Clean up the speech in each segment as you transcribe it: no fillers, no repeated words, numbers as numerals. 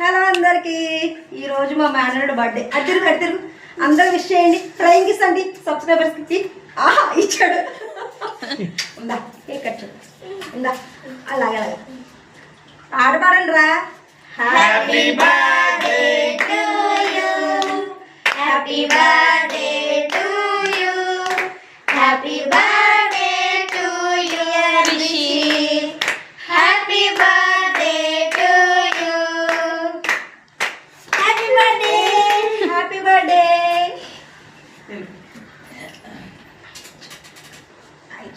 hello అందరికి ఈ రోజు మా మేనరుడు బర్త్డే అడ్డు అందరూ విష్ చేయండి ఫ్లయింగ్ కిస్ అండి సబ్స్క్రైబర్స్ కి ఆహా ఇచ్చాడు ఉందా కేక్ కట్ ఉందా అలాగే అలాగే ఆడపాడండి రా happy birthday to you happy birthday to you happy birthday to you Rishi happy birthday to you happy birthday happy birthday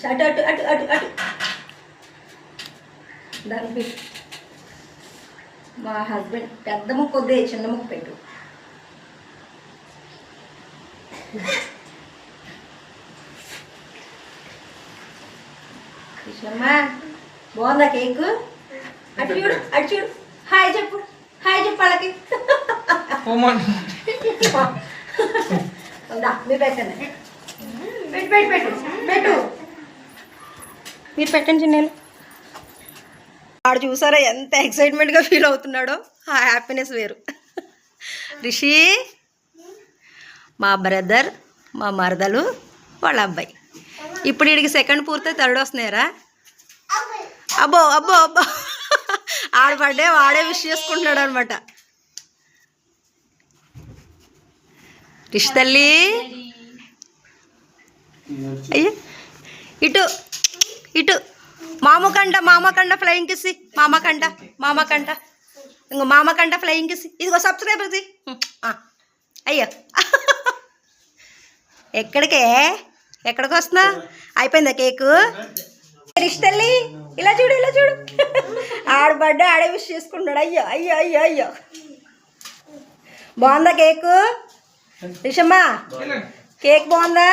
అటు అటు అటు అటు అటు దానికి మా హస్బెండ్ పెద్ద ముక్కు వద్దే చిన్న ముక్కు పెట్టు కృష్ణమ్మ బాగుందా కేక్ అటు చూడు అటు చూడు హాయ్ చెప్పు వాళ్ళకి మీరు పెట్టండి పెట్టు పెట్టు పెట్టు పెట్టు మీరు పెట్టండి చిన్నలు ఆడు చూసారా ఎంత ఎక్సైట్మెంట్గా ఫీల్ అవుతున్నాడో ఆ హ్యాపీనెస్ వేరు రిషి మా బ్రదర్ మా మరదలు వాళ్ళ అబ్బాయి ఇప్పుడు వీడికి సెకండ్ పూర్తి థర్డ్ వస్తున్నాయరా అబ్బో అబ్బో అబ్బో ఆడ బర్త్డే వాడే విష్ చేసుకుంటున్నాడు అనమాట రిషి తల్లి అయ్యో ఇటు ఇటు మామకండ ఫ్లయింగ్ కిసి మామకండ ఇంకో మామకండ ఫ్లయింగ్ కిసి ఇదిగో సబ్స్క్రైబర్స్ అయ్యో ఎక్కడికి వస్తున్నా అయిపోయిందా కేకు రిష్టల్లి ఇలా చూడు ఆడ బర్త్డే ఆడే విష్ చేసుకుంటున్నాడు అయ్యో అయ్యో అయ్యో అయ్యో బాగుందా కేకు రిషమ్మా కేక్ బాగుందా